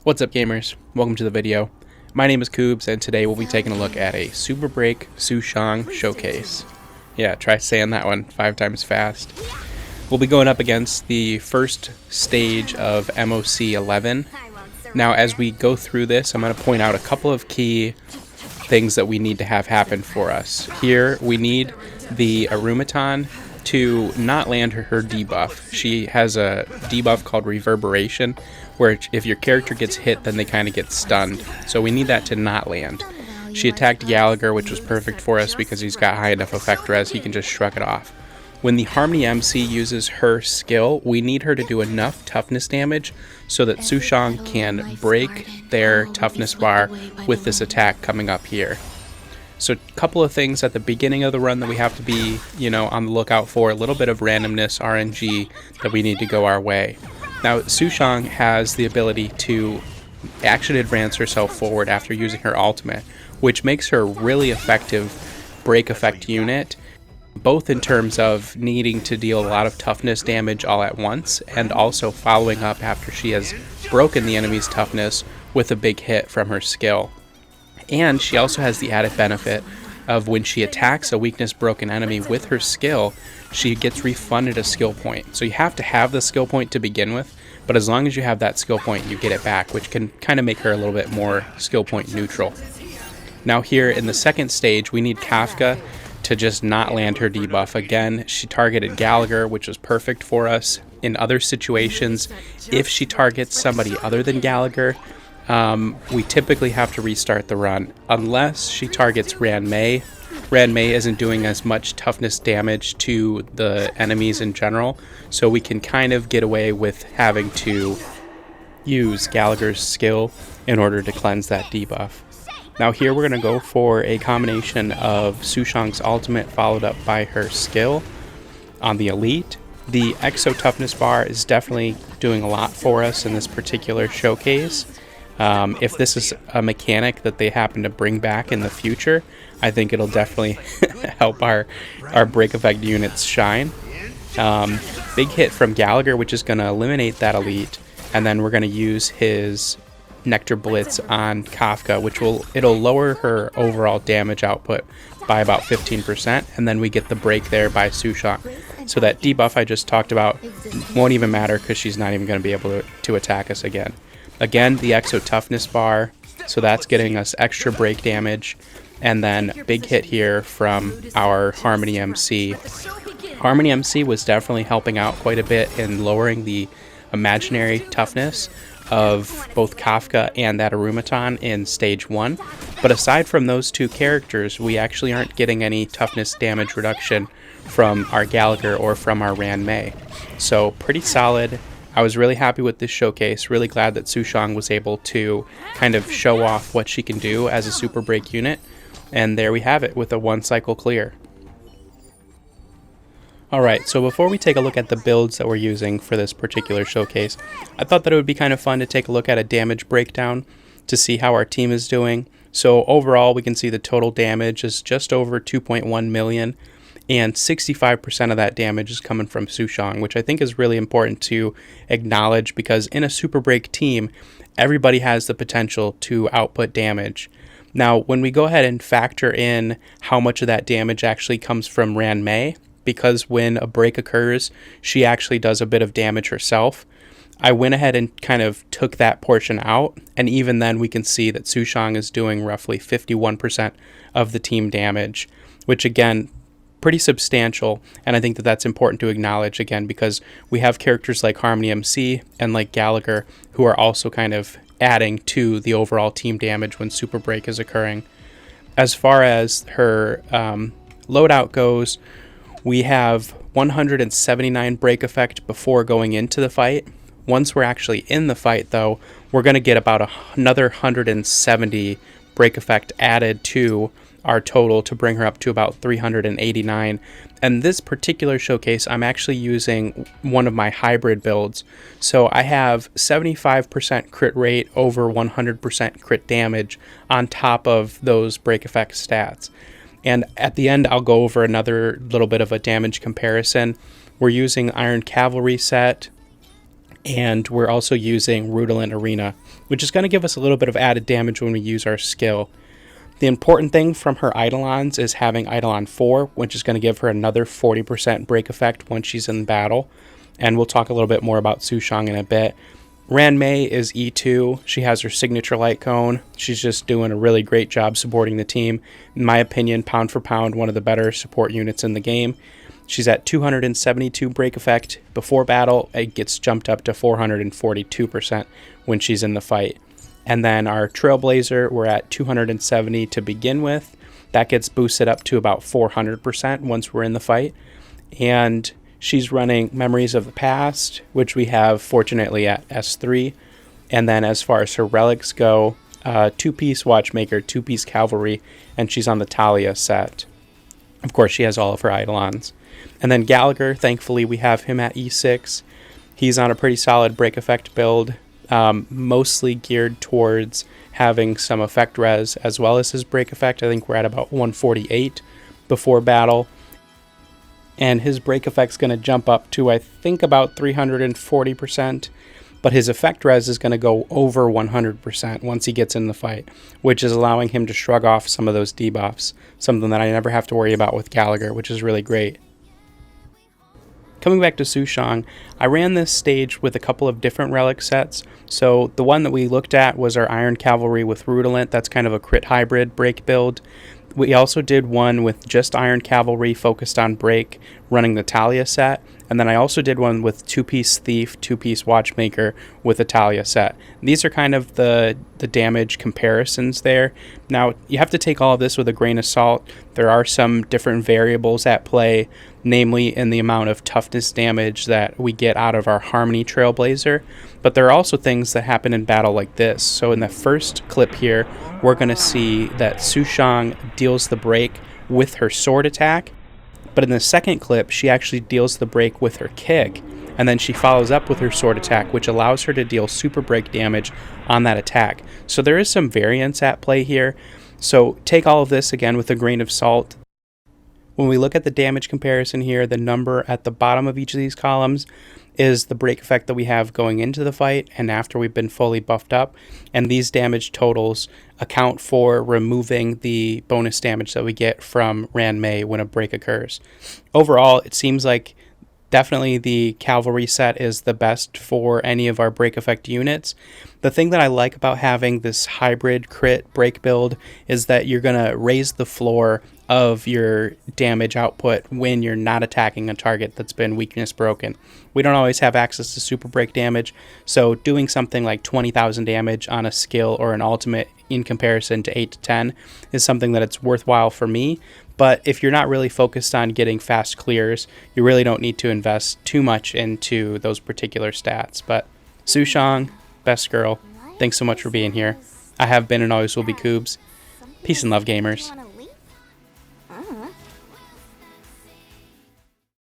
What's up, gamers? Welcome to the video. My name is Koobs, and today we'll be taking a look at a Super Break Sushang Showcase. Yeah, try saying that one 5 times fast. We'll be going up against the first stage of MoC 11. Now, as we go through this, I'm going to point out a couple of key things that we need to have happen for us. Here, we need the Arumaton to not land her debuff. She has a debuff called Reverberation, where if your character gets hit, then they kind of get stunned. So we need that to not land. She attacked Gallagher, which was perfect for us because he's got high enough effect res, he can just shrug it off. When the Harmony MC uses her skill, we need her to do enough toughness damage so that Sushang can break their toughness bar with this attack coming up here. So a couple of things at the beginning of the run that we have to be, on the lookout for. A little bit of randomness, RNG, that we need to go our way. Now, Sushang has the ability to action advance herself forward after using her ultimate, which makes her a really effective break effect unit, both in terms of needing to deal a lot of toughness damage all at once, and also following up after she has broken the enemy's toughness with a big hit from her skill. And she also has the added benefit of when she attacks a weakness broken enemy with her skill, she gets refunded a skill point. So you have to have the skill point to begin with, but as long as you have that skill point, you get it back, which can kind of make her a little bit more skill point neutral. Now here in the second stage, we need Kafka to just not land her debuff. Again, she targeted Gallagher, which was perfect for us. In other situations, if she targets somebody other than Gallagher, we typically have to restart the run, unless she targets Ranmei. Ranmei isn't doing as much toughness damage to the enemies in general, so we can kind of get away with having to use Gallagher's skill in order to cleanse that debuff. Now here we're going to go for a combination of Sushang's ultimate followed up by her skill on the elite. The Exo toughness bar is definitely doing a lot for us in this particular showcase. If this is a mechanic that they happen to bring back in the future, I think it'll definitely help our break effect units shine. Big hit from Gallagher, which is going to eliminate that elite, and then we're going to use his Nectar Blitz on Kafka, which it'll lower her overall damage output by about 15%, and then we get the break there by Sushang. So that debuff I just talked about won't even matter because she's not even going to be able to attack us again. Again, the Exo toughness bar, so that's getting us extra break damage, and then big hit here from our Harmony MC. Harmony MC was definitely helping out quite a bit in lowering the imaginary toughness of both Kafka and that Arumaton in stage 1, but aside from those two characters, we actually aren't getting any toughness damage reduction from our Gallagher or from our Ranmei. So pretty solid. I was really happy with this showcase, really glad that Sushang was able to kind of show off what she can do as a super break unit, and there we have it with a 1 cycle clear. Alright, so before we take a look at the builds that we're using for this particular showcase, I thought that it would be kind of fun to take a look at a damage breakdown to see how our team is doing. So overall, we can see the total damage is just over 2.1 million. And 65% of that damage is coming from Sushang, which I think is really important to acknowledge because in a super break team, everybody has the potential to output damage. Now, when we go ahead and factor in how much of that damage actually comes from Ranmei, because when a break occurs, she actually does a bit of damage herself, I went ahead and kind of took that portion out, and even then we can see that Sushang is doing roughly 51% of the team damage, which again, pretty substantial, and I think that that's important to acknowledge again because we have characters like Harmony MC and like Gallagher who are also kind of adding to the overall team damage when super break is occurring. As far as her loadout goes, we have 179 break effect before going into the fight. Once we're actually in the fight though, we're going to get about another 170 break effect added to our total to bring her up to about 389. And this particular showcase, I'm actually using one of my hybrid builds. So I have 75% crit rate over 100% crit damage on top of those break effect stats. And at the end, I'll go over another little bit of a damage comparison. We're using Iron Cavalry set, And we're also using Rudolent Arena, which is going to give us a little bit of added damage when we use our skill. The important thing from her Eidolons is having Eidolon 4, which is going to give her another 40% break effect once she's in battle. And we'll talk a little bit more about Sushang in a bit. Ranmei is E2. She has her signature light cone. She's just doing a really great job supporting the team. In my opinion, pound for pound, one of the better support units in the game. She's at 272 break effect before battle. It gets jumped up to 442% when she's in the fight. And then our Trailblazer, we're at 270 to begin with. That gets boosted up to about 400% once we're in the fight. And she's running Memories of the Past, which we have fortunately at S3. And then as far as her relics go, 2-piece Watchmaker, 2-piece Cavalry, and she's on the Talia set. Of course, she has all of her Eidolons. And then Gallagher, thankfully, we have him at E6. He's on a pretty solid break effect build, mostly geared towards having some effect res as well as his break effect. I think we're at about 148 before battle. And his break effect's going to jump up to, I think, about 340%. But his effect res is going to go over 100% once he gets in the fight, which is allowing him to shrug off some of those debuffs, something that I never have to worry about with Gallagher, which is really great. Coming back to Sushang, I ran this stage with a couple of different relic sets. So the one that we looked at was our Iron Cavalry with Rudolent. That's kind of a crit hybrid break build. We also did one with just Iron Cavalry focused on break, running the Talia set. And then I also did one with 2-piece Thief, 2-piece Watchmaker with a Talia set. These are kind of the damage comparisons there. Now, you have to take all of this with a grain of salt. There are some different variables at play, namely in the amount of toughness damage that we get out of our Harmony Trailblazer. But there are also things that happen in battle like this. So in the first clip here, we're going to see that Sushang deals the break with her sword attack. But in the second clip, she actually deals the break with her kick, and then she follows up with her sword attack, which allows her to deal super break damage on that attack. So there is some variance at play here. So take all of this again with a grain of salt. When we look at the damage comparison here, the number at the bottom of each of these columns is the break effect that we have going into the fight and after we've been fully buffed up. And these damage totals account for removing the bonus damage that we get from Ranmei when a break occurs. Overall, it seems like definitely the Cavalry set is the best for any of our break effect units. The thing that I like about having this hybrid crit break build is that you're going to raise the floor of your damage output when you're not attacking a target that's been weakness broken. We don't always have access to super break damage, so doing something like 20,000 damage on a skill or an ultimate in comparison to 8 to 10 is something that it's worthwhile for me. But if you're not really focused on getting fast clears, you really don't need to invest too much into those particular stats. But Sushang, best girl, thanks so much for being here. I have been and always will be Koobs. Peace and love, gamers.